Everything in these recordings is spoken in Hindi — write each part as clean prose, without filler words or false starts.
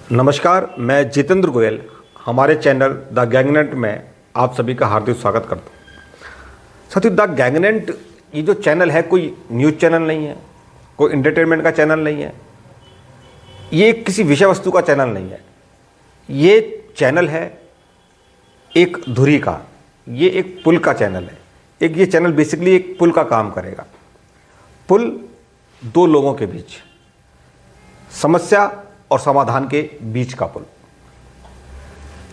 नमस्कार, मैं जितेंद्र गोयल हमारे चैनल द गैंगनेट में आप सभी का हार्दिक स्वागत करता हूँ। साथियों, द गैंगनेट ये जो चैनल है कोई न्यूज़ चैनल नहीं है, कोई एंटरटेनमेंट का चैनल नहीं है, ये किसी विषय वस्तु का चैनल नहीं है। ये चैनल है एक धुरी का, ये एक पुल का चैनल है। ये चैनल बेसिकली एक पुल का काम करेगा। पुल दो लोगों के बीच, समस्या और समाधान के बीच का पुल।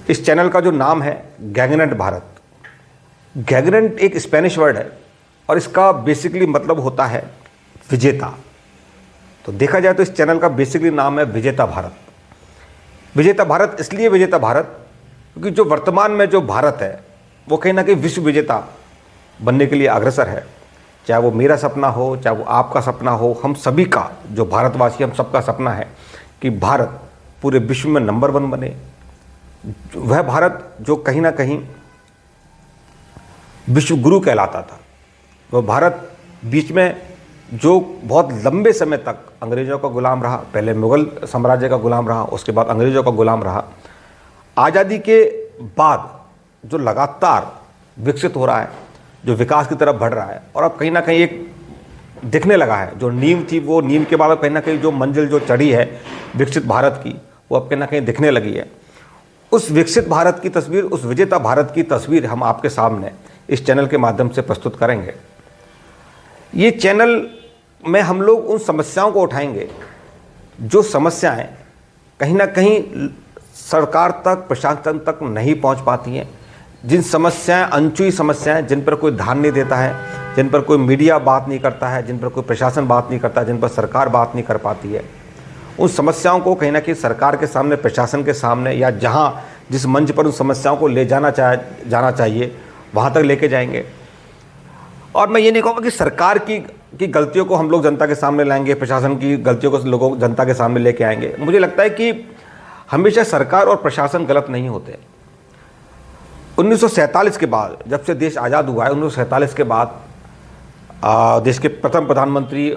इस चैनल का जो नाम है गैंगनेट भारत। गैंगनेट एक स्पेनिश वर्ड है और इसका बेसिकली मतलब होता है विजेता। तो देखा जाए तो इस चैनल का बेसिकली नाम है विजेता भारत। विजेता भारत इसलिए विजेता भारत क्योंकि जो वर्तमान में जो भारत है वो कहीं ना कहीं विश्व विजेता बनने के लिए अग्रसर है। चाहे वो मेरा सपना हो, चाहे वो आपका सपना हो, हम सभी का, जो भारतवासी हम सबका सपना है कि भारत पूरे विश्व में नंबर 1 बने। वह भारत जो कहीं ना कहीं विश्व गुरु कहलाता था, वह भारत बीच में जो बहुत लंबे समय तक अंग्रेज़ों का गुलाम रहा, पहले मुग़ल साम्राज्य का गुलाम रहा, उसके बाद अंग्रेज़ों का गुलाम रहा। आज़ादी के बाद जो लगातार विकसित हो रहा है, जो विकास की तरफ बढ़ रहा है, और अब कहीं ना कहीं एक दिखने लगा है, जो नींव थी वो नींव के बाद कहीं ना कहीं जो मंजिल जो चढ़ी है विकसित भारत की, वो अब कहीं ना कहीं दिखने लगी है। उस विकसित भारत की तस्वीर, उस विजेता भारत की तस्वीर हम आपके सामने इस चैनल के माध्यम से प्रस्तुत करेंगे। ये चैनल में हम लोग उन समस्याओं को उठाएंगे जो समस्याएं कहीं ना कहीं सरकार तक, प्रशासन तक नहीं पहुंच पाती हैं। जिन समस्याएं, अनछुई समस्याएं, जिन पर कोई ध्यान नहीं देता है, जिन पर कोई मीडिया बात नहीं करता है, जिन पर कोई प्रशासन बात नहीं करता, जिन पर सरकार बात नहीं कर पाती है, उन समस्याओं को कहीं ना कहीं सरकार के सामने, प्रशासन के सामने, या जहां जिस मंच पर उन समस्याओं को ले जाना चाहिए वहां तक लेके जाएंगे। और मैं ये नहीं कहूँगा कि सरकार की गलतियों को हम लोग जनता के सामने लाएंगे, प्रशासन की गलतियों को लोगों जनता के सामने लेके आएंगे। मुझे लगता है कि हमेशा सरकार और प्रशासन गलत नहीं होते। 1947 के बाद, जब से देश आज़ाद हुआ है, 1947 के बाद देश के प्रथम प्रधानमंत्री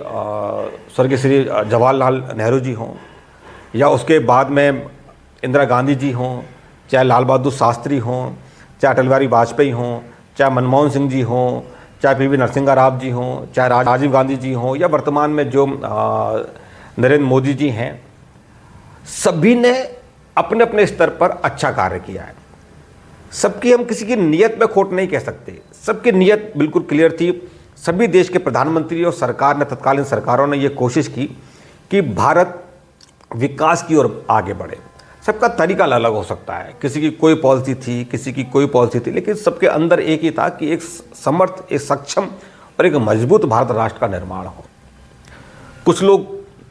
स्वर्गीय श्री जवाहरलाल नेहरू जी हों, या उसके बाद में इंदिरा गांधी जी हों, चाहे लाल बहादुर शास्त्री हों, चाहे अटल बिहारी वाजपेयी हों, चाहे मनमोहन सिंह जी हों, चाहे पी.वी. नरसिंह राव जी हों, चाहे राजीव गांधी जी हों, या वर्तमान में जो नरेंद्र मोदी जी हैं, सभी ने अपने अपने स्तर पर अच्छा कार्य किया है। सबकी, हम किसी की नीयत में खोट नहीं कह सकते, सबकी नीयत बिल्कुल क्लियर थी। सभी देश के प्रधानमंत्री और सरकार ने, तत्कालीन सरकारों ने ये कोशिश की कि भारत विकास की ओर आगे बढ़े। सबका तरीका अलग हो सकता है, किसी की कोई पॉलिसी थी, किसी की कोई पॉलिसी थी, लेकिन सबके अंदर एक ही था कि एक समर्थ, एक सक्षम और एक मजबूत भारत राष्ट्र का निर्माण हो।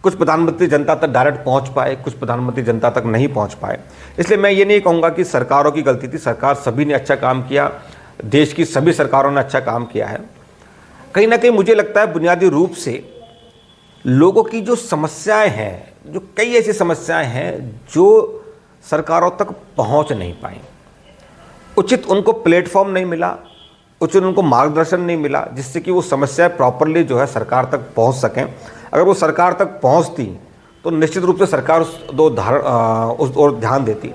कुछ प्रधानमंत्री जनता तक डायरेक्ट पहुंच पाए, कुछ प्रधानमंत्री जनता तक नहीं पहुंच पाए। इसलिए मैं ये नहीं कहूँगा कि सरकारों की गलती थी। सरकार सभी ने अच्छा काम किया, देश की सभी सरकारों ने अच्छा काम किया है। कहीं ना कहीं मुझे लगता है बुनियादी रूप से लोगों की जो समस्याएं हैं, जो कई ऐसी समस्याएं हैं जो सरकारों तक पहुंच नहीं पाई, उचित उनको प्लेटफॉर्म नहीं मिला, उचित उनको मार्गदर्शन नहीं मिला, जिससे कि वो समस्याएं प्रॉपरली जो है सरकार तक पहुंच सकें। अगर वो सरकार तक पहुंचती तो निश्चित रूप से सरकार उस ओर ध्यान देती।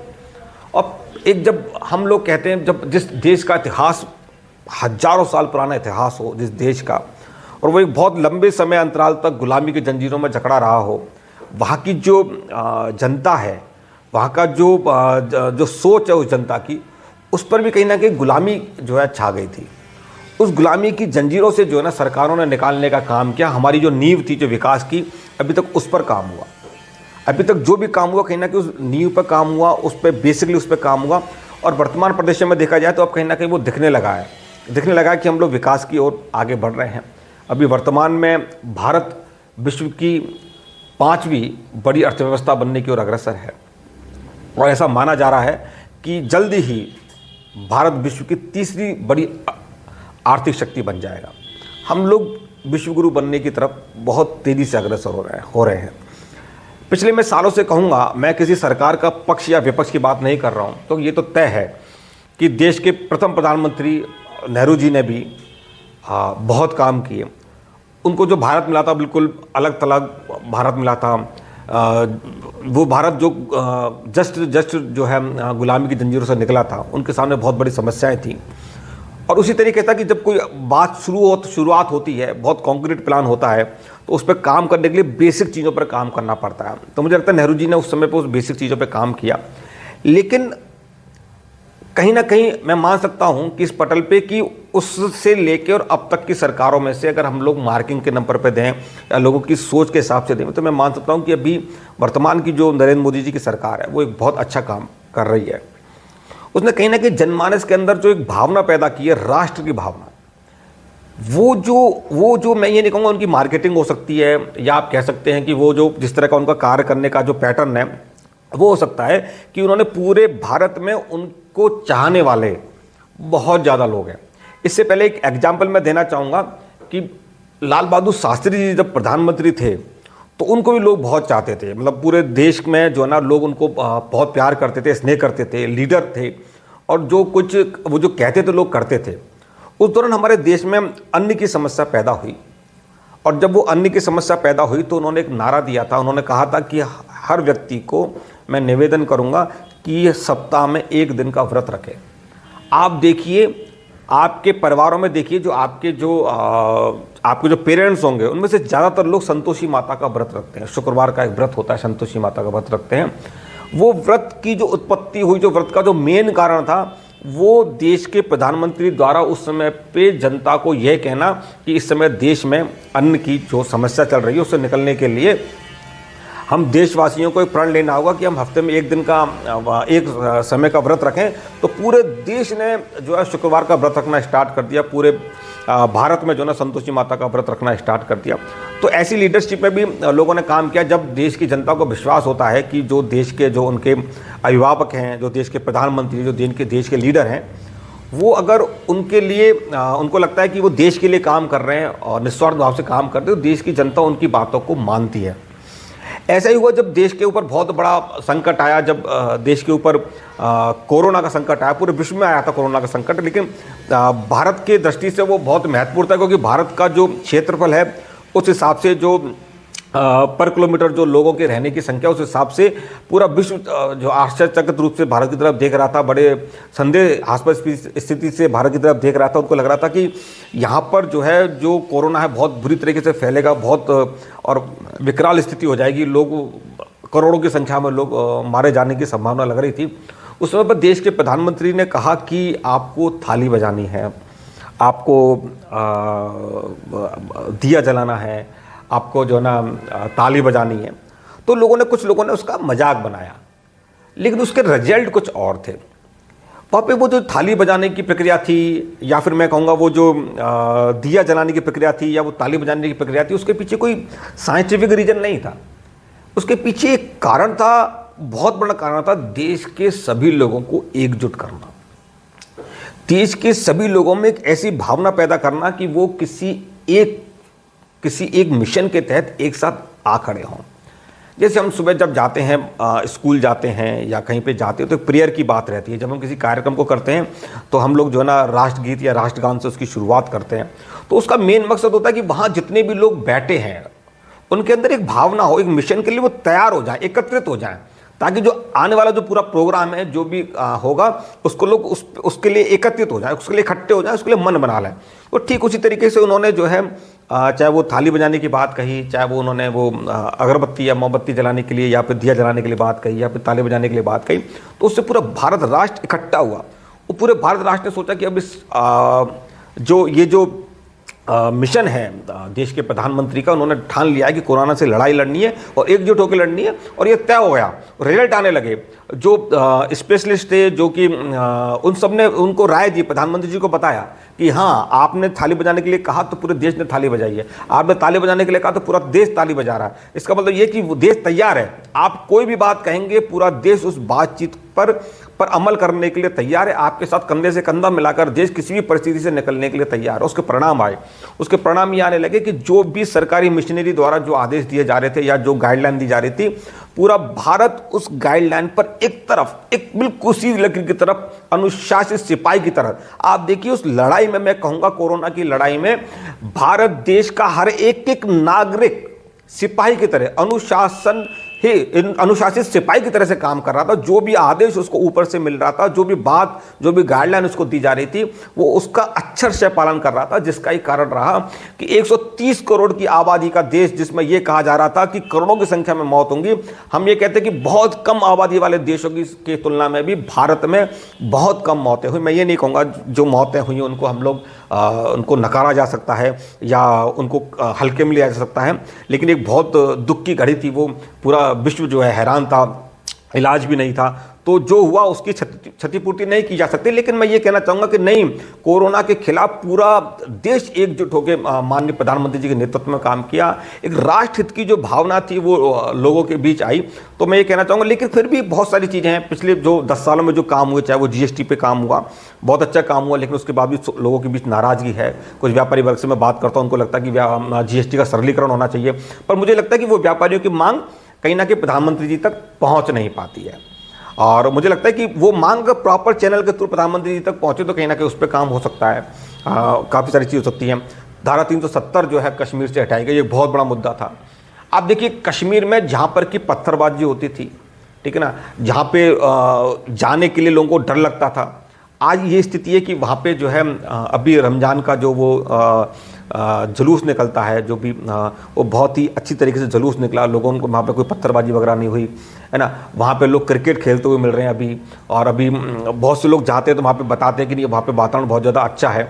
और एक, जब हम लोग कहते हैं, जब जिस देश का इतिहास हजारों साल पुराना इतिहास हो, जिस देश का, और वो एक बहुत लंबे समय अंतराल तक गुलामी की जंजीरों में जकड़ा रहा हो, वहाँ की जो जनता है, वहाँ का जो सोच है उस जनता की, उस पर भी कहीं ना कहीं गुलामी जो है छा गई थी। उस गुलामी की जंजीरों से जो है ना सरकारों ने निकालने का काम किया। हमारी जो नींव थी, जो विकास की, अभी तक उस पर काम हुआ। अभी तक जो भी काम हुआ कहीं ना कहीं उस नींव पर काम हुआ, उस पर बेसिकली उस पर काम हुआ। और वर्तमान प्रदेश में देखा जाए तो अब कहीं ना कहीं वो दिखने लगा है कि हम लोग विकास की ओर आगे बढ़ रहे हैं। अभी वर्तमान में भारत विश्व की 5वीं बड़ी अर्थव्यवस्था बनने की ओर अग्रसर है, और ऐसा माना जा रहा है कि जल्दी ही भारत विश्व की 3री बड़ी आर्थिक शक्ति बन जाएगा। हम लोग विश्वगुरु बनने की तरफ बहुत तेज़ी से अग्रसर हो रहे हैं। पिछले मैं सालों से कहूँगा, मैं किसी सरकार का पक्ष या विपक्ष की बात नहीं कर रहा हूँ, तो ये तो तय है कि देश के प्रथम प्रधानमंत्री नेहरू जी ने भी बहुत काम किए। उनको जो भारत मिला था बिल्कुल अलग थलग भारत मिला था। वो भारत जो जस्ट जो है गुलामी की जंजीरों से निकला था, उनके सामने बहुत बड़ी समस्याएं थी। और उसी तरीके था कि जब कोई बात शुरुआत होती है, बहुत कॉन्क्रीट प्लान होता है, तो उस पर काम करने के लिए बेसिक चीज़ों पर काम करना पड़ता है। तो मुझे लगता है नेहरू जी ने उस समय पर उस बेसिक चीज़ों पर काम किया। लेकिन कहीं ना कहीं मैं मान सकता हूं कि इस पटल पे कि उससे लेके और अब तक की सरकारों में से अगर हम लोग मार्किंग के नंबर पे दें या लोगों की सोच के हिसाब से दें, तो मैं मान सकता हूं कि अभी वर्तमान की जो नरेंद्र मोदी जी की सरकार है वो एक बहुत अच्छा काम कर रही है। उसने कहीं ना कहीं जनमानस के अंदर जो एक भावना पैदा की है, राष्ट्र की भावना, वो जो मैं ये नहीं कहूँगा उनकी मार्केटिंग हो सकती है, या आप कह सकते हैं कि वो जो जिस तरह का उनका कार्य करने का जो पैटर्न है, वो हो सकता है कि उन्होंने पूरे भारत में उनको चाहने वाले बहुत ज़्यादा लोग हैं। इससे पहले एक एग्जाम्पल मैं देना चाहूँगा कि लाल बहादुर शास्त्री जी जब प्रधानमंत्री थे तो उनको भी लोग बहुत चाहते थे। मतलब पूरे देश में जो है ना लोग उनको बहुत प्यार करते थे, स्नेह करते थे, लीडर थे, और जो कुछ वो जो कहते थे लोग करते थे। उस दौरान हमारे देश में अन्न की समस्या पैदा हुई, और जब वो अन्न की समस्या पैदा हुई तो उन्होंने एक नारा दिया था। उन्होंने कहा था कि हर व्यक्ति को मैं निवेदन करूंगा कि ये सप्ताह में एक दिन का व्रत रखें। आप देखिए, आपके परिवारों में देखिए, जो आपके जो पेरेंट्स होंगे उनमें से ज़्यादातर लोग संतोषी माता का व्रत रखते हैं। शुक्रवार का एक व्रत होता है, संतोषी माता का व्रत रखते हैं। वो व्रत की जो उत्पत्ति हुई, जो व्रत का जो मेन कारण था, वो देश के प्रधानमंत्री द्वारा उस समय पे जनता को यह कहना कि इस समय देश में अन्न की जो समस्या चल रही है उससे निकलने के लिए हम देशवासियों को एक प्रण लेना होगा कि हम हफ्ते में एक दिन का एक समय का व्रत रखें। तो पूरे देश ने जो है शुक्रवार का व्रत रखना स्टार्ट कर दिया। पूरे भारत में जो है ना संतोषी माता का व्रत रखना स्टार्ट कर दिया। तो ऐसी लीडरशिप में भी लोगों ने काम किया। जब देश की जनता को विश्वास होता है कि जो देश के जो उनके अभिभावक हैं, जो देश के प्रधानमंत्री, जो देश के लीडर हैं, वो अगर उनके लिए उनको लगता है कि वो देश के लिए काम कर रहे हैं और निस्वार्थ भाव से काम करते हैं, तो देश की जनता उनकी बातों को मानती है। ऐसा ही हुआ जब देश के ऊपर बहुत बड़ा संकट आया, जब देश के ऊपर कोरोना का संकट आया। पूरे विश्व में आया था कोरोना का संकट, लेकिन भारत की दृष्टि से वो बहुत महत्वपूर्ण था, क्योंकि भारत का जो क्षेत्रफल है उस हिसाब से, जो पर किलोमीटर जो लोगों के रहने की संख्या, उस हिसाब से पूरा विश्व जो आश्चर्यचकित रूप से भारत की तरफ देख रहा था, बड़े संदेहास्पद स्थिति से भारत की तरफ देख रहा था। उनको लग रहा था कि यहाँ पर जो है जो कोरोना है बहुत बुरी तरीके से फैलेगा, बहुत और विकराल स्थिति हो जाएगी, लोग करोड़ों की संख्या में लोग मारे जाने की संभावना लग रही थी। उस समय पर देश के प्रधानमंत्री ने कहा कि आपको थाली बजानी है, आपको दिया जलाना है, आपको जो है ना ताली बजानी है। तो कुछ लोगों ने उसका मजाक बनाया, लेकिन उसके रिजल्ट कुछ और थे। वहाँ पे वो जो थाली बजाने की प्रक्रिया थी, या फिर मैं कहूँगा वो जो दिया जलाने की प्रक्रिया थी, या वो ताली बजाने की प्रक्रिया थी, उसके पीछे कोई साइंटिफिक रीजन नहीं था। उसके पीछे एक कारण था, बहुत बड़ा कारण था, देश के सभी लोगों को एकजुट करना, देश के सभी लोगों में एक ऐसी भावना पैदा करना कि वो किसी एक मिशन के तहत एक साथ आ खड़े हों। जैसे हम सुबह जब जाते हैं, स्कूल जाते हैं या कहीं पे जाते हैं, तो एक प्रेयर की बात रहती है। जब हम किसी कार्यक्रम को करते हैं तो हम लोग जो है ना राष्ट्रगीत या राष्ट्रगान से उसकी शुरुआत करते हैं। तो उसका मेन मकसद होता है कि वहाँ जितने भी लोग बैठे हैं उनके अंदर एक भावना हो, एक मिशन के लिए वो तैयार हो जाए, एकत्रित हो जाए, ताकि जो आने वाला जो पूरा प्रोग्राम है, जो भी होगा, उसको लोग उसके लिए एकत्रित हो जाए, उसके लिए इकट्ठे हो जाए, उसके लिए मन बना लें। तो ठीक उसी तरीके से उन्होंने जो है चाहे वो थाली बजाने की बात कही, चाहे वो उन्होंने वो अगरबत्ती या मोमबत्ती जलाने के लिए या फिर दिया जलाने के लिए बात कही, या फिर ताली बजाने के लिए बात कही, तो उससे पूरा भारत राष्ट्र इकट्ठा हुआ। वो पूरे भारत राष्ट्र ने सोचा कि अब इस जो मिशन है देश के प्रधानमंत्री का, उन्होंने ठान लिया है कि कोरोना से लड़ाई लड़नी है और एकजुट होकर लड़नी है। और ये तय हो गया, रिजल्ट आने लगे। जो स्पेशलिस्ट थे, जो कि उन सब ने उनको राय दी, प्रधानमंत्री जी को बताया कि हाँ, आपने थाली बजाने के लिए कहा तो पूरे देश ने थाली बजाई है, आपने ताली बजाने के लिए कहा तो पूरा देश ताली बजा रहा है। इसका मतलब ये कि वो देश तैयार है, आप कोई भी बात कहेंगे पूरा देश उस बातचीत पर अमल करने के लिए तैयार है। आपके साथ कंधे से कंधा मिलाकर देश किसी भी परिस्थिति से निकलने के लिए तैयार है। उसके परिणाम आए, उसके परिणाम ये आने लगे कि जो भी सरकारी मिशनरी द्वारा जो आदेश दिए जा रहे थे या जो गाइडलाइन दी जा रही थी, पूरा भारत उस गाइडलाइन पर एक बिल्कुल सीधी लकीर की तरफ, अनुशासित सिपाही की तरह। आप देखिए उस लड़ाई में, मैं कहूंगा कोरोना की लड़ाई में, भारत देश का हर एक नागरिक सिपाही की तरह अनुशासन अनुशासित सिपाही की तरह से काम कर रहा था। जो भी आदेश उसको ऊपर से मिल रहा था, जो भी बात, जो भी गाइडलाइन उसको दी जा रही थी, वो उसका अक्षर से पालन कर रहा था, जिसका ही कारण रहा कि 130 करोड़ की आबादी का देश, जिसमें यह कहा जा रहा था कि करोड़ों की संख्या में मौत होंगी, हम ये कहते हैं कि बहुत कम आबादी वाले देशों की तुलना में भी भारत में बहुत कम मौतें हुई। मैं ये नहीं कहूँगा जो मौतें हुई उनको हम लोग उनको नकारा जा सकता है या उनको हल्के में लिया जा सकता है, लेकिन एक बहुत दुख की घड़ी थी। वो पूरा विश्व जो है हैरान था, इलाज भी नहीं था, तो जो हुआ उसकी क्षतिपूर्ति नहीं की जा सकती। लेकिन मैं ये कहना चाहूँगा कि नहीं, कोरोना के खिलाफ पूरा देश एकजुट होकर माननीय प्रधानमंत्री जी के नेतृत्व में काम किया। एक राष्ट्र हित की जो भावना थी वो लोगों के बीच आई। तो मैं ये कहना चाहूँगा, लेकिन फिर भी बहुत सारी चीज़ें हैं पिछले जो 10 सालों में जो काम हुए, चाहे वो GST पे काम हुआ, बहुत अच्छा काम हुआ, लेकिन उसके बाद भी लोगों के बीच नाराज़गी है। कुछ व्यापारी वर्ग से मैं बात करता हूँ, उनको लगता है कि GST का सरलीकरण होना चाहिए, पर मुझे लगता है कि वो व्यापारियों की मांग कहीं ना कहीं प्रधानमंत्री जी तक पहुँच नहीं पाती है। और मुझे लगता है कि वो मांग प्रॉपर चैनल के थ्रू प्रधानमंत्री जी तक पहुंचे तो कहीं ना कहीं उस पर काम हो सकता है। काफ़ी सारी चीज़ हो सकती हैं। धारा 370 जो है कश्मीर से हटाई गई, ये बहुत बड़ा मुद्दा था। आप देखिए, कश्मीर में जहाँ पर कि पत्थरबाजी होती थी, ठीक है ना, जहाँ पे जाने के लिए लोगों को डर लगता था, आज ये स्थिति है कि वहाँ पे जो है अभी रमज़ान का जो वो जुलूस निकलता है, जो भी वो बहुत ही अच्छी तरीके से जुलूस निकला, लोगों को वहाँ पे कोई पत्थरबाजी वगैरह नहीं हुई, है ना। वहाँ पे लोग क्रिकेट खेलते हुए मिल रहे हैं अभी, और अभी बहुत से लोग जाते हैं तो वहाँ पे बताते हैं कि नहीं, वहाँ पे वातावरण बहुत ज़्यादा अच्छा है।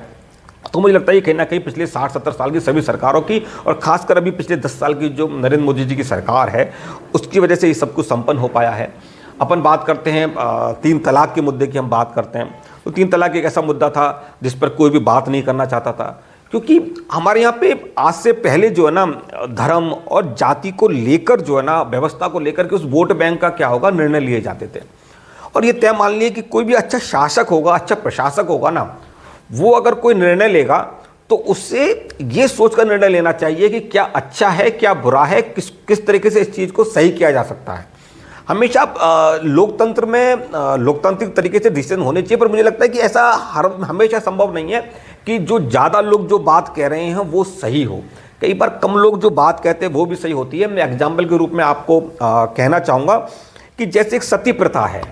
तो मुझे लगता है कहीं ना कहीं पिछले 60-70 साल की सभी सरकारों की, और खासकर अभी पिछले 10 साल की जो नरेंद्र मोदी जी की सरकार है, उसकी वजह से ये सब कुछ संपन्न हो पाया है। अपन बात करते हैं 3 तलाक के मुद्दे की, हम बात करते हैं तो 3 तलाक एक ऐसा मुद्दा था जिस पर कोई भी बात नहीं करना चाहता था, क्योंकि हमारे यहाँ पे आज से पहले जो है ना, धर्म और जाति को लेकर जो है ना, व्यवस्था को लेकर के उस वोट बैंक का क्या होगा निर्णय लिए जाते थे। और ये तय मान लिए कि कोई भी अच्छा शासक होगा, अच्छा प्रशासक होगा ना, वो अगर कोई निर्णय लेगा तो उससे ये सोचकर निर्णय लेना चाहिए कि क्या अच्छा है, क्या बुरा है, किस तरीके से इस चीज़ को सही किया जा सकता है। हमेशा लोकतंत्र में लोकतांत्रिक तरीके से डिसीजन होने चाहिए, पर मुझे लगता है कि ऐसा हमेशा संभव नहीं है कि जो ज़्यादा लोग जो बात कह रहे हैं वो सही हो। कई बार कम लोग जो बात कहते हैं वो भी सही होती है। मैं एग्जाम्पल के रूप में आपको कहना चाहूँगा कि जैसे एक सती प्रथा है,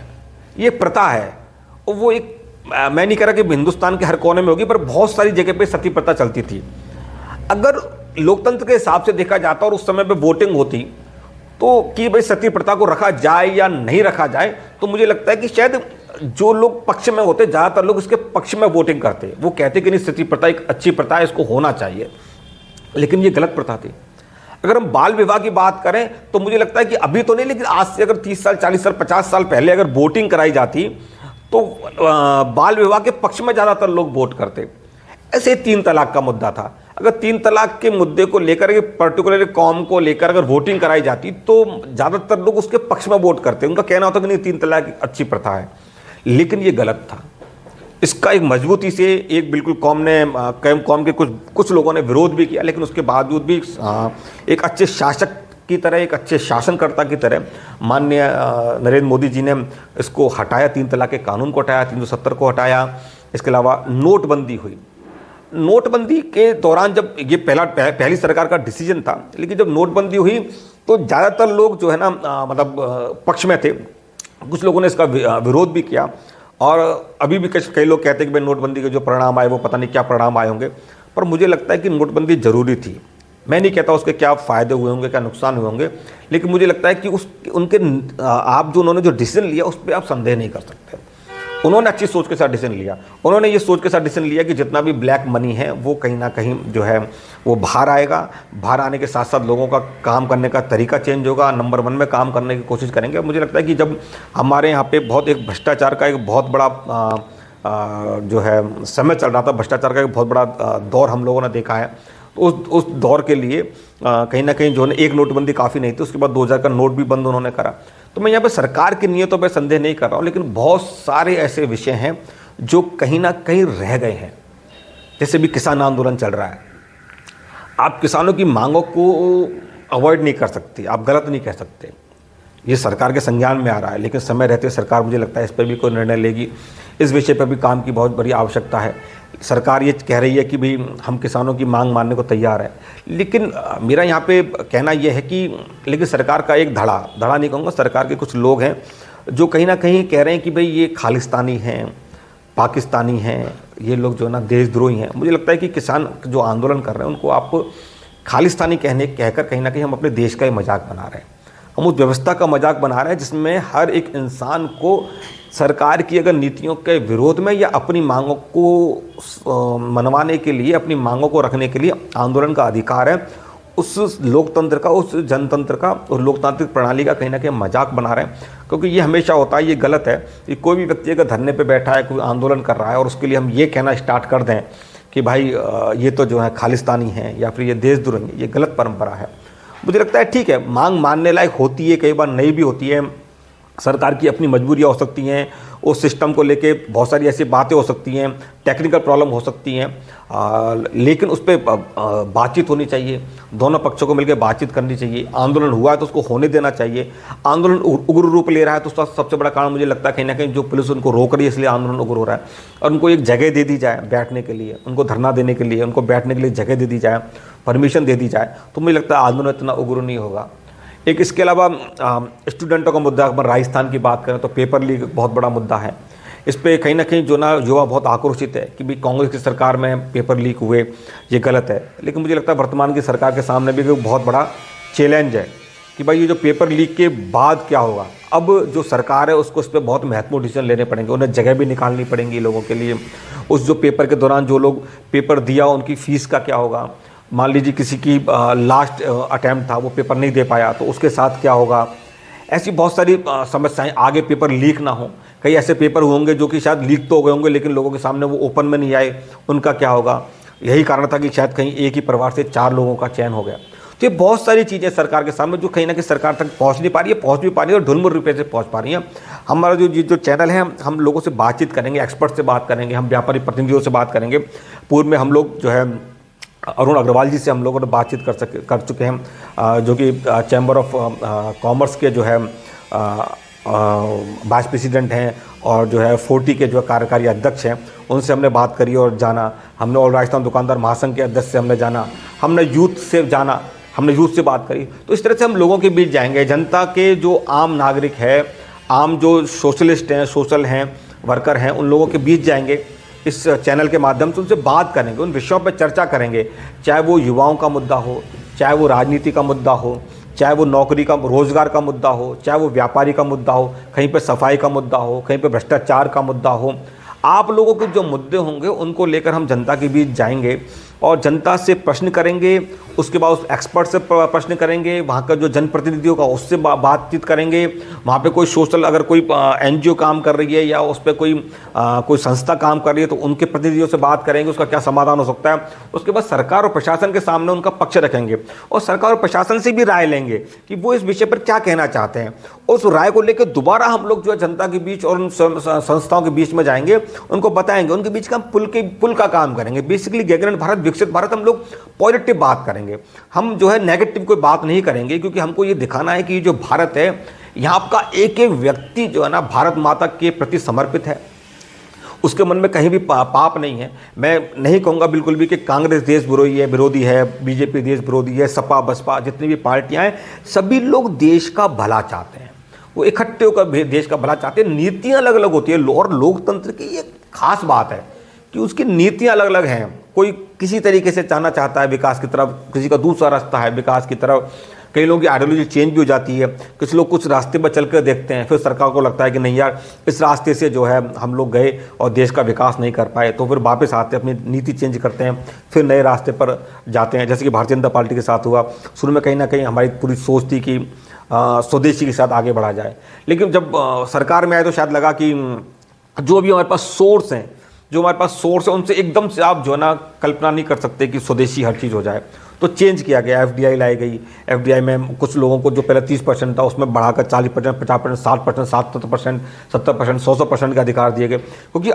ये प्रथा है, और वो एक मैं नहीं कह रहा कि हिंदुस्तान के हर कोने में होगी, पर बहुत सारी जगह पे सती प्रथा चलती थी। अगर लोकतंत्र के हिसाब से देखा जाता और उस समय पे वोटिंग होती तो कि भाई सती प्रथा को रखा जाए या नहीं रखा जाए, तो मुझे लगता है कि शायद जो लोग पक्ष में होते, ज़्यादातर लोग इसके पक्ष में वोटिंग करते, वो कहते कि नहीं, सती प्रथा एक अच्छी प्रथा है, इसको होना चाहिए। लेकिन ये गलत प्रथा थी। अगर हम बाल विवाह की बात करें तो मुझे लगता है कि अभी तो नहीं, लेकिन आज से अगर 30 साल, 40 साल, 50 साल पहले अगर वोटिंग कराई जाती तो बाल विवाह के पक्ष में ज़्यादातर लोग वोट करते। ऐसे 3 तलाक का मुद्दा था। अगर 3 तलाक के मुद्दे को लेकर के पर्टिकुलर कौम को लेकर अगर वोटिंग कराई जाती तो ज़्यादातर लोग उसके पक्ष में वोट करते। उनका कहना होता कि नहीं, 3 तलाक एक अच्छी प्रथा है, लेकिन ये गलत था। इसका एक मजबूती से एक बिल्कुल कौम के कुछ लोगों ने विरोध भी किया, लेकिन उसके बावजूद भी एक अच्छे शासक की तरह, एक अच्छे शासनकर्ता की तरह माननीय नरेंद्र मोदी जी ने इसको हटाया, 3 तलाक के कानून को हटाया, 370 को हटाया। इसके अलावा नोटबंदी हुई। नोटबंदी के दौरान जब ये पहली सरकार का डिसीजन था, लेकिन जब नोटबंदी हुई तो ज़्यादातर लोग जो है ना मतलब पक्ष में थे। कुछ लोगों ने इसका विरोध भी किया, और अभी भी कई लोग कहते हैं कि भाई नोटबंदी के जो परिणाम आए वो पता नहीं क्या परिणाम आए होंगे। पर मुझे लगता है कि नोटबंदी ज़रूरी थी। मैं नहीं कहता उसके क्या फ़ायदे हुए होंगे, क्या नुकसान हुए होंगे, लेकिन मुझे लगता है कि उन्होंने जो डिसीजन लिया उस पर आप संदेह नहीं कर सकते। उन्होंने अच्छी सोच के साथ डिसीजन लिया। उन्होंने ये सोच के साथ डिसीजन लिया कि जितना भी ब्लैक मनी है वो कहीं ना कहीं जो है वो बाहर आएगा। बाहर आने के साथ साथ लोगों का काम करने का तरीका चेंज होगा, नंबर 1 में काम करने की कोशिश करेंगे। मुझे लगता है कि जब हमारे यहाँ पे बहुत एक भ्रष्टाचार का एक बहुत बड़ा जो है समय चल रहा था, भ्रष्टाचार का एक बहुत बड़ा दौर हम लोगों ने देखा है, तो उस दौर के लिए कहीं ना कहीं जो है एक नोटबंदी काफ़ी नहीं थी। उसके बाद 2000 का नोट भी बंद उन्होंने करा। तो मैं यहाँ पे सरकार की नीयतों पे संदेह नहीं कर रहा हूँ, लेकिन बहुत सारे ऐसे विषय हैं जो कहीं ना कहीं रह गए हैं। जैसे भी किसान आंदोलन चल रहा है, आप किसानों की मांगों को अवॉइड नहीं कर सकते, आप गलत नहीं कह सकते। ये सरकार के संज्ञान में आ रहा है, लेकिन समय रहते सरकार मुझे लगता है इस पर भी कोई निर्णय लेगी। इस विषय पर भी काम की बहुत बड़ी आवश्यकता है। सरकार ये कह रही है कि भाई हम किसानों की मांग मानने को तैयार है, लेकिन मेरा यहाँ पे कहना यह है कि लेकिन सरकार का एक धड़ा नहीं कहूँगा, सरकार के कुछ लोग हैं जो कहीं ना कहीं कह रहे हैं कि भाई ये खालिस्तानी हैं, पाकिस्तानी हैं, ये लोग जो है ना देशद्रोही हैं। मुझे लगता है कि किसान जो आंदोलन कर रहे हैं उनको आप खालिस्तानी कहकर कहीं ना कहीं हम अपने देश का ही मजाक बना रहे हैं, हम उस व्यवस्था का मजाक बना रहे हैं जिसमें हर एक इंसान को सरकार की अगर नीतियों के विरोध में या अपनी मांगों को मनवाने के लिए, अपनी मांगों को रखने के लिए आंदोलन का अधिकार है। उस लोकतंत्र का, उस जनतंत्र का, उस लोकतांत्रिक प्रणाली का कहीं ना कहीं मजाक बना रहे हैं, क्योंकि ये हमेशा होता है, ये गलत है कि कोई भी व्यक्ति अगर धरने पे बैठा है, कोई आंदोलन कर रहा है और उसके लिए हम ये कहना स्टार्ट कर दें कि भाई ये तो जो है खालिस्तानी है या फिर ये देशद्रोही है, ये गलत परंपरा है। मुझे लगता है ठीक है, मांग मानने लायक होती है, कई बार नहीं भी होती है, सरकार की अपनी मजबूरियाँ हो सकती हैं, उस सिस्टम को लेके बहुत सारी ऐसी बातें हो सकती हैं, टेक्निकल प्रॉब्लम हो सकती हैं, लेकिन उस पर बातचीत होनी चाहिए, दोनों पक्षों को मिलकर बातचीत करनी चाहिए। आंदोलन हुआ है तो उसको होने देना चाहिए। आंदोलन उग्र रूप ले रहा है तो उसका सबसे बड़ा कारण मुझे लगता है कहीं ना कहीं जो पुलिस उनको रोक रही है, इसलिए आंदोलन उग्र हो रहा है। और उनको एक जगह दे दी जाए बैठने के लिए, उनको धरना देने के लिए, उनको बैठने के लिए जगह दे दी जाए, परमिशन दे दी जाए, तो मुझे लगता है आंदोलन इतना उग्र नहीं होगा। एक इसके अलावा स्टूडेंटों का मुद्दा, अगर राजस्थान की बात करें तो पेपर लीक बहुत बड़ा मुद्दा है। इस पर कहीं ना कहीं जो ना युवा बहुत आक्रोशित है कि भाई कांग्रेस की सरकार में पेपर लीक हुए, ये गलत है। लेकिन मुझे लगता है वर्तमान की सरकार के सामने भी एक बहुत बड़ा चैलेंज है कि भाई ये जो पेपर लीक के बाद क्या होगा। अब जो सरकार है उसको इस पर बहुत महत्वपूर्ण डिसीजन लेने पड़ेंगे, उन्हें जगह भी निकालनी पड़ेंगी लोगों के लिए। उस जो पेपर के दौरान जो लोग पेपर दिया उनकी फ़ीस का क्या होगा। मान लीजिए किसी की लास्ट अटैम्प्ट था, वो पेपर नहीं दे पाया, तो उसके साथ क्या होगा। ऐसी बहुत सारी समस्याएं, आगे पेपर लीक ना हो। कई ऐसे पेपर होंगे जो कि शायद लीक तो हो गए होंगे लेकिन लोगों के सामने वो ओपन में नहीं आए, उनका क्या होगा। यही कारण था कि शायद कहीं एक ही परिवार से 4 लोगों का चयन हो गया। तो ये बहुत सारी चीज़ें सरकार के सामने जो कहीं ना कहीं सरकार तक पहुंच नहीं पा रही है, पहुंच भी पा रही है और ढुलमुल रुपये से पहुंच पा रही है। हमारा जो चैनल है, हम लोगों से बातचीत करेंगे, एक्सपर्ट से बात करेंगे, हम व्यापारी प्रतिनिधियों से बात करेंगे। पूर्व में हम लोग जो है अरुण अग्रवाल जी से हम लोगों ने बातचीत कर चुके हैं, जो कि चैम्बर ऑफ कॉमर्स के जो है वाइस प्रेसिडेंट हैं और जो है 40 के जो कार्यकारी अध्यक्ष हैं, उनसे हमने बात करी और जाना। हमने ऑल राजस्थान दुकानदार महासंघ के अध्यक्ष से हमने जाना, हमने यूथ से जाना, हमने यूथ से बात करी। तो इस तरह से हम लोगों के बीच जाएंगे, जनता के जो आम नागरिक है, आम जो सोशलिस्ट हैं, सोशल हैं, वर्कर हैं, उन लोगों के बीच जाएंगे। इस चैनल के माध्यम से उनसे बात करेंगे, उन विषयों पर चर्चा करेंगे, चाहे वो युवाओं का मुद्दा हो, चाहे वो राजनीति का मुद्दा हो, चाहे वो नौकरी का, रोजगार का मुद्दा हो, चाहे वो व्यापारी का मुद्दा हो, कहीं पे सफाई का मुद्दा हो, कहीं पे भ्रष्टाचार का मुद्दा हो। आप लोगों के जो मुद्दे होंगे उनको लेकर हम जनता के बीच जाएंगे और जनता से प्रश्न करेंगे। उसके बाद उस एक्सपर्ट से प्रश्न करेंगे, वहाँ का जो जनप्रतिनिधियों का उससे बातचीत करेंगे। वहाँ पे कोई सोशल, अगर कोई एनजीओ काम कर रही है या उस पर कोई संस्था काम कर रही है तो उनके प्रतिनिधियों से बात करेंगे, उसका क्या समाधान हो सकता है। उसके बाद सरकार और प्रशासन के सामने उनका पक्ष रखेंगे और सरकार और प्रशासन से भी राय लेंगे कि वो इस विषय पर क्या कहना चाहते हैं। उस राय को लेकर दोबारा हम लोग जो है जनता के बीच और उन संस्थाओं के बीच में जाएंगे, उनको बताएंगे, उनके बीच का पुल का काम करेंगे। बेसिकली गैगरेंट भारत, विकसित भारत, हम लोग पॉजिटिव बात करेंगे, हम जो है नेगेटिव कोई बात नहीं करेंगे, क्योंकि हमको ये दिखाना है कि ये जो भारत है, यहाँ का एक एक व्यक्ति जो है ना भारत माता के प्रति समर्पित है, उसके मन में कहीं भी पाप नहीं है। मैं नहीं कहूँगा बिल्कुल भी कि कांग्रेस देश विरोधी है, बीजेपी देश विरोधी है, सपा बसपा जितनी भी पार्टियाँ हैं, सभी लोग देश का भला चाहते हैं, वो इकट्ठे होकर देश का भला चाहते हैं। नीतियाँ अलग अलग होती है और लोकतंत्र की ये खास बात है कि उसकी नीतियाँ अलग अलग हैं। कोई किसी तरीके से जाना चाहता है विकास की तरफ, किसी का दूसरा रास्ता है विकास की तरफ। कई लोगों की आइडियोलॉजी चेंज भी हो जाती है, कुछ लोग कुछ रास्ते पर चल कर देखते हैं, फिर सरकार को लगता है कि नहीं यार, इस रास्ते से जो है हम लोग गए और देश का विकास नहीं कर पाए, तो फिर वापस आते हैं, अपनी नीति चेंज करते हैं, फिर नए रास्ते पर जाते हैं। जैसे कि भारतीय जनता पार्टी के साथ हुआ, शुरू में कहीं ना कहीं हमारी पूरी सोच थी कि स्वदेशी के साथ आगे बढ़ा जाए, लेकिन जब सरकार में आए तो शायद लगा कि जो भी हमारे पास सोर्स हैं, जो हमारे पास सोर्स है, उनसे एकदम से आप जो है ना कल्पना नहीं कर सकते कि स्वदेशी हर चीज़ हो जाए। तो चेंज किया गया, एफडीआई लाई गई। एफडीआई में कुछ लोगों को जो पहले 30% था उसमें बढ़ाकर 40%, 50%, 60%, 70%, 70%, 100% के अधिकार दिए गए, क्योंकि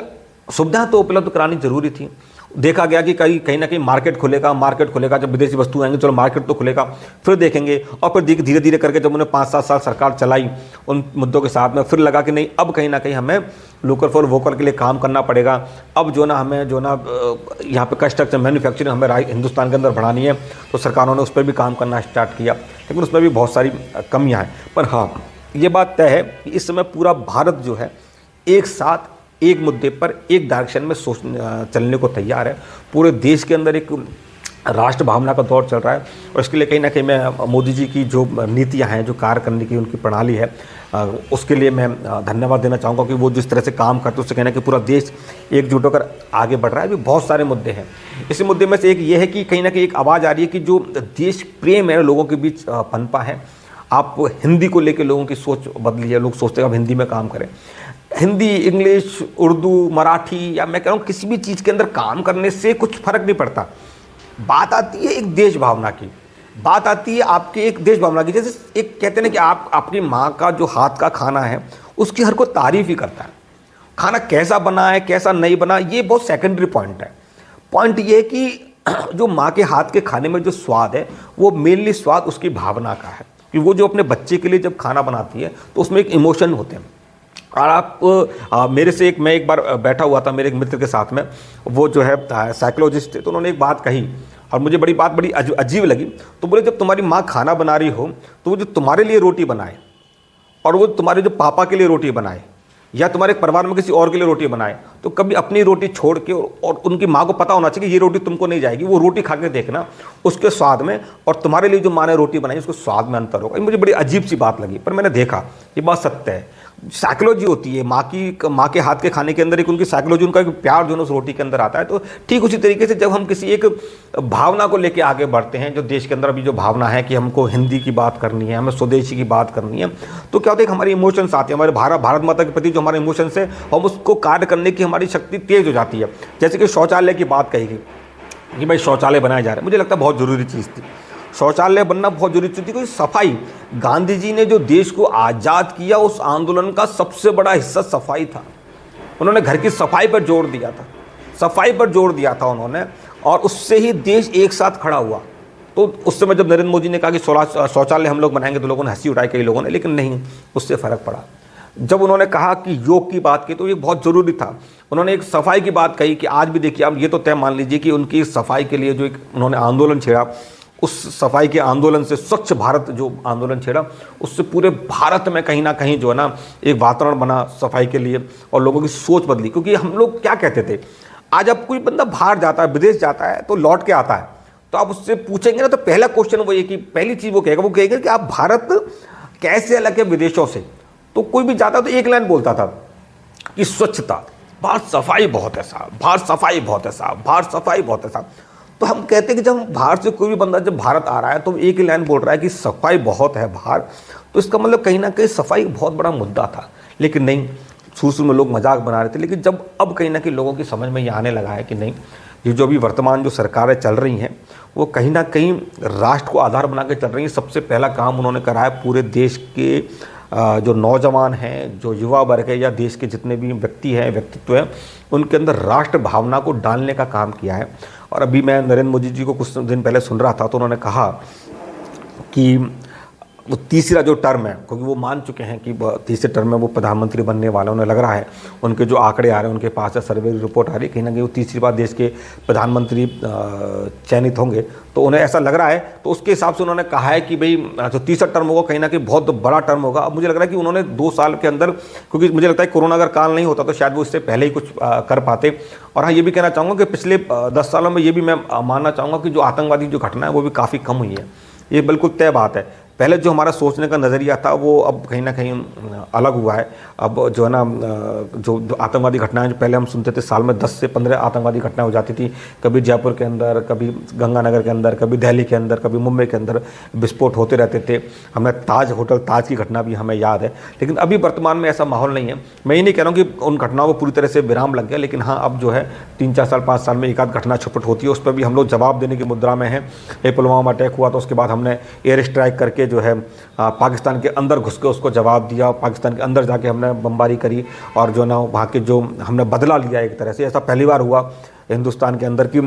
सुविधा तो उपलब्ध करानी जरूरी थी। देखा गया कि कहीं ना कहीं मार्केट खुलेगा, जब विदेशी वस्तु आएंगे चलो मार्केट तो खुलेगा, फिर देखेंगे। और फिर धीरे धीरे करके जब उन्होंने 5-7 साल सरकार चलाई उन मुद्दों के साथ में, फिर लगा कि नहीं, अब कहीं ना कहीं हमें लोकल फॉर वोकल के लिए काम करना पड़ेगा। अब जो ना हमें जो ना यहाँ पे कंस्ट्रक्शन मैन्युफैक्चरिंग हमें हिंदुस्तान के अंदर बढ़ानी है, तो सरकारों ने उस पर भी काम करना स्टार्ट किया, लेकिन उसमें भी बहुत सारी कमियाँ हैं। पर हाँ, ये बात तय है कि इस समय पूरा भारत जो है एक साथ एक मुद्दे पर एक डायरेक्शन में चलने को तैयार है। पूरे देश के अंदर एक राष्ट्र भावना का दौर चल रहा है, और इसके लिए कहीं ना कहीं मैं मोदी जी की जो नीतियां हैं, जो कार्य करने की उनकी प्रणाली है, उसके लिए मैं धन्यवाद देना चाहूँगा कि वो जिस तरह से काम करते हैं उससे कहना कि पूरा देश एकजुट होकर आगे बढ़ रहा है। अभी बहुत सारे मुद्दे हैं, इसी मुद्दे में से एक ये है कि कहीं ना कहीं एक आवाज़ आ रही है कि जो देश प्रेम है लोगों के बीच पनपा है। आप हिंदी को लेकर लोगों की सोच बदली है, लोग सोचते हैं अब हिंदी में काम करें। हिंदी, इंग्लिश, उर्दू, मराठी, या मैं कह रहा हूँ किसी भी चीज़ के अंदर काम करने से कुछ फर्क नहीं पड़ता। बात आती है एक देश भावना की, बात आती है आपके एक देश भावना की। जैसे एक कहते हैं ना कि आप अपनी माँ का जो हाथ का खाना है उसकी हर कोई तारीफ ही करता है। खाना कैसा बना है कैसा नहीं बना ये बहुत सेकेंडरी पॉइंट है। पॉइंट ये है कि जो माँ के हाथ के खाने में जो स्वाद है वो मेनली स्वाद उसकी भावना का है, कि वो जो अपने बच्चे के लिए जब खाना बनाती है तो उसमें एक इमोशन होते हैं। और आप मेरे से मैं एक बार बैठा हुआ था मेरे एक मित्र के साथ में, वो जो है साइकोलॉजिस्ट थे, तो उन्होंने एक बात कही और मुझे बड़ी अजीब लगी। तो बोले जब तुम्हारी माँ खाना बना रही हो तो वो जो तुम्हारे लिए रोटी बनाए और वो तुम्हारे जो पापा के लिए रोटी बनाए या तुम्हारे परिवार में किसी और के लिए रोटी बनाए, तो कभी अपनी रोटी छोड़ के, और उनकी माँ को पता होना चाहिए कि ये रोटी तुमको नहीं जाएगी, वो रोटी खा के देखना उसके स्वाद में और तुम्हारे लिए जो माँ ने रोटी बनाई उसके स्वाद में अंतर होगा। ये मुझे बड़ी अजीब सी बात लगी, पर मैंने देखा ये बात सत्य है। साइकोलॉजी होती है माँ के हाथ के खाने के अंदर एक उनकी साइकोलॉजी, उनका एक प्यार जो है उस रोटी के अंदर आता है। तो ठीक उसी तरीके से जब हम किसी एक भावना को लेके आगे बढ़ते हैं, जो देश के अंदर अभी जो भावना है कि हमको हिंदी की बात करनी है, हमें स्वदेशी की बात करनी है, तो क्या होता है कि हमारे इमोशंस आते हैं, हमारे भारत माता के प्रति जो हमारे इमोशंस है हम उसको कार्य करने की हमारी शक्ति तेज हो जाती है। जैसे कि शौचालय की बात कही गई कि भाई शौचालय बनाए जा रहे हैं, मुझे लगता है बहुत ज़रूरी चीज़ थी, शौचालय बनना बहुत जरूरी थी। कोई सफाई, गांधी जी ने जो देश को आज़ाद किया उस आंदोलन का सबसे बड़ा हिस्सा सफाई था। उन्होंने घर की सफाई पर जोर दिया था, सफाई पर जोर दिया था उन्होंने, और उससे ही देश एक साथ खड़ा हुआ। तो उस समय जब नरेंद्र मोदी ने कहा कि 16 शौचालय हम लोग बनाएंगे तो लोगों ने हंसी उठाई कई लोगों ने, लेकिन नहीं, उससे फ़र्क पड़ा। जब उन्होंने कहा कि योग की बात की तो ये बहुत ज़रूरी था। उन्होंने एक सफाई की बात कही कि आज भी देखिए आप ये तो तय मान लीजिए कि उनकी सफाई के लिए जो एक उन्होंने आंदोलन छेड़ा, उस सफाई के आंदोलन से, स्वच्छ भारत जो आंदोलन छेड़ा, उससे पूरे भारत में कहीं ना कहीं जो है ना एक वातावरण बना सफाई के लिए और लोगों की सोच बदली। क्योंकि हम लोग क्या कहते थे, आज अब कोई बंदा बाहर जाता है, विदेश जाता है तो लौट के आता है, तो आप उससे पूछेंगे ना तो पहला क्वेश्चन वो ये कि पहली चीज़ वो कहेगा कि आप भारत कैसे अलग है विदेशों से। तो कोई भी जाता तो एक लाइन बोलता था कि स्वच्छता, बाहर सफाई बहुत है साहब, बाहर सफाई बहुत है साहब, बाहर सफाई बहुत है साहब। तो हम कहते हैं कि जब बाहर से कोई भी बंदा जब भारत आ रहा है तो एक ही लाइन बोल रहा है कि सफाई बहुत है बाहर, तो इसका मतलब कहीं ना कहीं सफाई बहुत बड़ा मुद्दा था। लेकिन नहीं, शुरू में लोग मजाक बना रहे थे, लेकिन जब अब कहीं ना कहीं लोगों की समझ में ये आने लगा है कि नहीं, ये जो अभी वर्तमान जो सरकारें चल रही हैं वो कहीं ना कहीं राष्ट्र को आधार बना के चल रही हैं। सबसे पहला काम उन्होंने करा है पूरे देश के जो नौजवान हैं, जो युवा वर्ग है, या देश के जितने भी व्यक्ति हैं, व्यक्तित्व हैं, उनके अंदर राष्ट्र भावना को डालने का काम किया है। और अभी मैं नरेंद्र मोदी जी को कुछ दिन पहले सुन रहा था तो उन्होंने कहा कि वो तीसरा जो टर्म है, क्योंकि वो मान चुके हैं कि तीसरे टर्म में वो प्रधानमंत्री बनने वाले, उन्हें लग रहा है, उनके जो आंकड़े आ रहे हैं उनके पास है, सर्वे रिपोर्ट आ रही है, कहीं ना कहीं वो तीसरी बार देश के प्रधानमंत्री चयनित होंगे, तो उन्हें ऐसा लग रहा है। तो उसके हिसाब से उन्होंने कहा है कि भाई जो तीसरा टर्म होगा कहीं ना कहीं बहुत बड़ा टर्म होगा। अब मुझे लग रहा है कि उन्होंने 2 साल के अंदर, क्योंकि मुझे लगता है कोरोना अगर काल नहीं होता तो शायद वो इससे पहले ही कुछ कर पाते। और हाँ, ये भी कहना चाहूँगा कि पिछले 10 सालों में ये भी मैं मानना चाहूँगा कि जो आतंकवादी जो घटना है वो भी काफ़ी कम हुई है। ये बिल्कुल तय बात है। पहले जो हमारा सोचने का नज़रिया था वो अब कहीं ना कहीं अलग हुआ है। अब जो है ना जो आतंकवादी घटनाएं जो पहले हम सुनते थे, साल में 10 से 15 आतंकवादी घटनाएं हो जाती थी, कभी जयपुर के अंदर, कभी गंगानगर के अंदर, कभी दिल्ली के अंदर, कभी मुंबई के अंदर विस्फोट होते रहते थे। हमें होटल ताज की घटना भी हमें याद है। लेकिन अभी वर्तमान में ऐसा माहौल नहीं है। मैं ये नहीं कह रहा हूँ कि उन घटनाओं को पूरी तरह से विराम लग गया, लेकिन हाँ, अब जो है 3-4 साल 5 साल में एक आध घटना छुपट होती है, उस पर भी हम लोग जवाब देने की मुद्रा में हैं। पुलवामा अटैक हुआ तो उसके बाद हमने एयर स्ट्राइक करके जो है पाकिस्तान के अंदर घुस के उसको जवाब दिया, पाकिस्तान के अंदर जाके हमने बमबारी करी और जो ना वहाँ के जो हमने बदला लिया एक तरह से। ऐसा पहली बार हुआ हिंदुस्तान के अंदर कि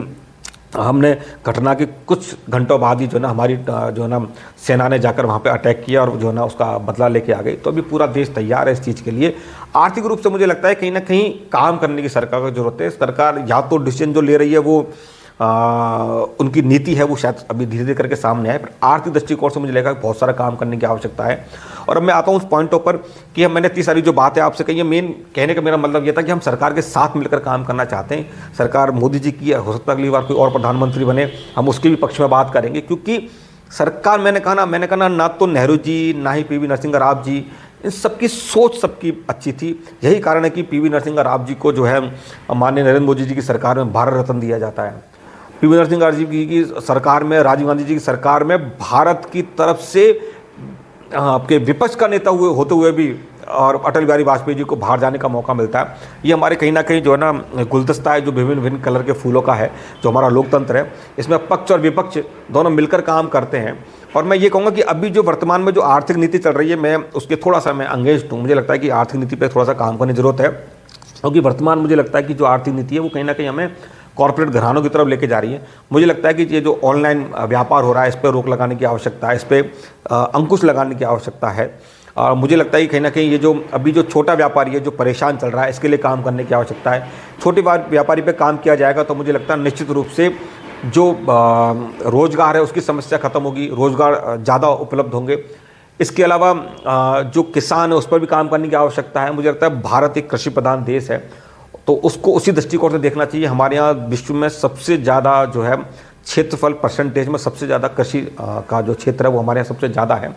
हमने घटना के कुछ घंटों बाद ही जो ना हमारी जो ना सेना ने जाकर वहाँ पे अटैक किया और जो ना उसका बदला लेके आ गई। तो अभी पूरा देश तैयार है इस चीज़ के लिए। आर्थिक रूप से मुझे लगता है कहीं ना कहीं काम करने की सरकार को जरूरत है। सरकार या तो डिसीजन जो ले रही है वो उनकी नीति है वो शायद अभी धीरे धीरे करके सामने आए, पर आर्थिक दृष्टिकोण से मुझे लगेगा बहुत सारा काम करने की आवश्यकता है। और अब मैं आता हूँ उस पॉइंटों पर कि मैंने इतनी सारी जो बातें आपसे कही है, मेन कहने का मेरा मतलब ये था कि हम सरकार के साथ मिलकर काम करना चाहते हैं। सरकार मोदी जी की, हो सकता है अगली बार कोई और प्रधानमंत्री बने, हम उसके भी पक्ष में बात करेंगे, क्योंकि सरकार मैंने कहा ना तो नेहरू जी ना ही पीवी नरसिंह राव जी, इन सबकी सोच सबकी अच्छी थी। यही कारण है कि पीवी नरसिंह राव जी को जो है माननीय नरेंद्र मोदी जी की सरकार में भारत रत्न दिया जाता है। पीवी नरसिंह राव जी की सरकार में, राजीव गांधी जी की सरकार में भारत की तरफ से आपके विपक्ष का नेता होते हुए भी और अटल बिहारी वाजपेयी जी को बाहर जाने का मौका मिलता है। ये हमारे कहीं ना कहीं जो है ना गुलदस्ता है जो विभिन्न विभिन्न कलर के फूलों का है, जो हमारा लोकतंत्र है। इसमें पक्ष और विपक्ष दोनों मिलकर काम करते हैं। और मैं ये कहूँगा कि अभी जो वर्तमान में जो आर्थिक नीति चल रही है, मैं उसके थोड़ा सा मैं अंगेज हूँ। मुझे लगता है कि आर्थिक नीति पर थोड़ा सा काम करने की जरूरत है, क्योंकि वर्तमान मुझे लगता है कि जो आर्थिक नीति है वो कहीं ना कहीं हमें कॉर्पोरेट घरानों की तरफ लेके जा रही है। मुझे लगता है कि ये जो ऑनलाइन व्यापार हो रहा है, इस पर रोक लगाने की आवश्यकता है, इस पर अंकुश लगाने की आवश्यकता है। और मुझे लगता है कि कहीं ना कहीं ये जो अभी जो छोटा व्यापारी है जो परेशान चल रहा है, इसके लिए काम करने की आवश्यकता है। छोटे व्यापारी पे काम किया जाएगा तो मुझे लगता है निश्चित रूप से जो रोज़गार है उसकी समस्या खत्म होगी, रोज़गार ज़्यादा उपलब्ध होंगे। इसके अलावा जो किसान है उस पर भी काम करने की आवश्यकता है। मुझे लगता है भारत एक कृषि प्रधान देश है, तो उसको उसी दृष्टिकोण से देखना चाहिए। हमारे यहाँ विश्व में सबसे ज़्यादा जो है क्षेत्रफल परसेंटेज में सबसे ज़्यादा कृषि का जो क्षेत्र है वो हमारे यहाँ सबसे ज़्यादा है।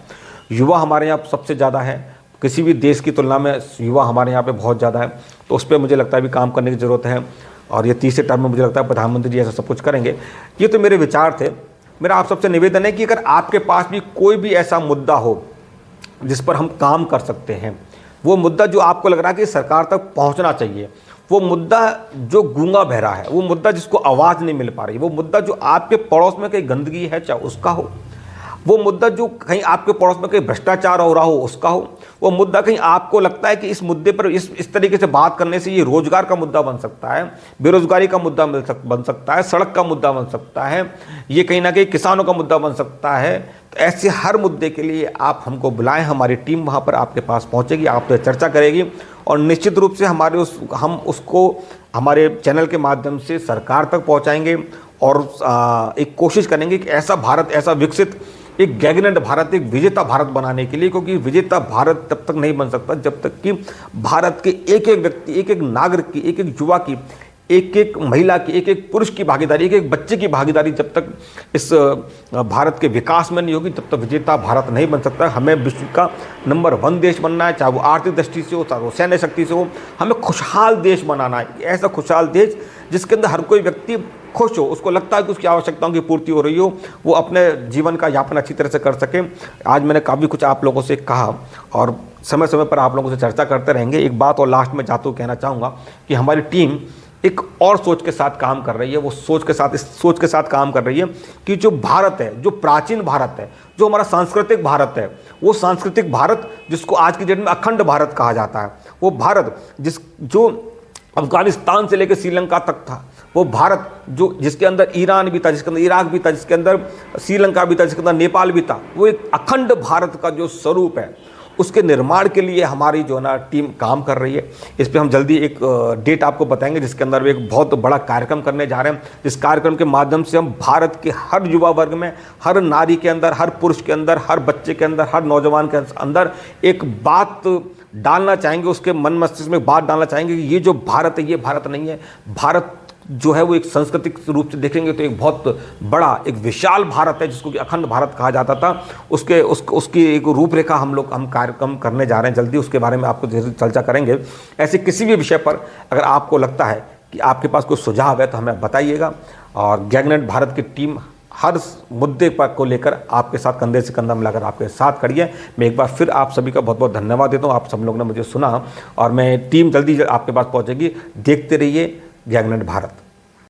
युवा हमारे यहाँ सबसे ज़्यादा है, किसी भी देश की तुलना में युवा हमारे यहाँ पे बहुत ज़्यादा है। तो उस पर मुझे लगता है भी काम करने की ज़रूरत है। और ये तीसरे टर्म में मुझे लगता है प्रधानमंत्री जी ऐसा सब कुछ करेंगे। ये तो मेरे विचार थे। मेरा आप सबसे निवेदन है कि अगर आपके पास भी कोई भी ऐसा मुद्दा हो जिस पर हम काम कर सकते हैं, वो मुद्दा जो आपको लग रहा है कि सरकार तक पहुँचना चाहिए, वो मुद्दा जो गूंगा बहरा है, वो मुद्दा जिसको आवाज़ नहीं मिल पा रही, वो मुद्दा जो आपके पड़ोस में कहीं गंदगी है चाहे उसका हो, वो मुद्दा जो कहीं आपके पड़ोस में कहीं भ्रष्टाचार हो रहा हो उसका हो, वो मुद्दा कहीं आपको लगता है कि इस मुद्दे पर इस तरीके से बात करने से ये रोजगार का मुद्दा बन सकता है, बेरोजगारी का मुद्दा बन सकता है, सड़क का मुद्दा बन सकता है, ये कहीं ना कहीं किसानों का मुद्दा बन सकता है। तो ऐसे हर मुद्दे के लिए आप हमको बुलाएं, हमारी टीम वहाँ पर आपके पास पहुँचेगी, आपसे चर्चा करेगी और निश्चित रूप से हम उसको हमारे चैनल के माध्यम से सरकार तक पहुँचाएंगे और एक कोशिश करेंगे कि ऐसा भारत, ऐसा विकसित एक गैगनेंट भारत, एक विजेता भारत बनाने के लिए, क्योंकि विजेता भारत तब तक नहीं बन सकता जब तक कि भारत के एक एक व्यक्ति, एक एक नागरिक की, एक एक युवा की, एक एक महिला की, एक एक पुरुष की भागीदारी, एक एक बच्चे की भागीदारी जब तक इस भारत के विकास में नहीं होगी तब तक विजेता भारत नहीं बन सकता। हमें विश्व का नंबर 1 देश बनना है, चाहे वो आर्थिक दृष्टि से हो, चाहे वो सैन्य शक्ति से हो। हमें खुशहाल देश बनाना है, ऐसा खुशहाल देश जिसके अंदर हर कोई व्यक्ति खुश हो, उसको लगता है कि उसकी आवश्यकताओं की पूर्ति हो रही हो, वो अपने जीवन का यापन अच्छी तरह से कर सके। आज मैंने काफ़ी कुछ आप लोगों से कहा और समय समय पर आप लोगों से चर्चा करते रहेंगे। एक बात और लास्ट में जाते हुए कहना चाहूँगा कि हमारी टीम एक और सोच के साथ काम कर रही है। वो सोच के साथ, इस सोच के साथ काम कर रही है कि जो भारत है, जो प्राचीन भारत है, जो हमारा सांस्कृतिक भारत है, वो सांस्कृतिक भारत जिसको आज की डेट में अखंड भारत कहा जाता है, वो भारत जो अफगानिस्तान से लेकर श्रीलंका तक था, वो भारत जिसके अंदर ईरान भी था, जिसके अंदर इराक भी था, जिसके अंदर श्रीलंका भी था, जिसके अंदर नेपाल भी था, वो एक अखंड भारत का जो स्वरूप है उसके निर्माण के लिए हमारी जो है ना टीम काम कर रही है। इस पे हम जल्दी एक डेट आपको बताएंगे जिसके अंदर एक बहुत बड़ा कार्यक्रम करने जा रहे हैं, जिस कार्यक्रम के माध्यम से हम भारत के हर युवा वर्ग में, हर नारी के अंदर, हर पुरुष के अंदर, हर बच्चे के अंदर, हर नौजवान के अंदर एक बात डालना चाहेंगे, उसके मन मस्तिष्क में बात डालना चाहेंगे कि ये जो भारत है ये भारत नहीं है। भारत जो है वो एक सांस्कृतिक रूप से देखेंगे तो एक बहुत बड़ा, एक विशाल भारत है जिसको कि अखंड भारत कहा जाता था। उसकी एक रूपरेखा हम कार्यक्रम करने जा रहे हैं जल्दी, उसके बारे में आपको चर्चा करेंगे। ऐसे किसी भी विषय पर अगर आपको लगता है कि आपके पास कोई सुझाव है तो हमें बताइएगा। और गैगनेंट भारत की टीम हर मुद्दे पर को लेकर आपके साथ कंधे से कंधा मिलाकर आपके साथ खड़ी है। मैं एक बार फिर आप सभी का बहुत बहुत धन्यवाद देता हूँ। आप सब लोगों ने मुझे सुना और मैं टीम जल्दी आपके पास पहुँचेगी। देखते रहिए गैगनेंट भारत।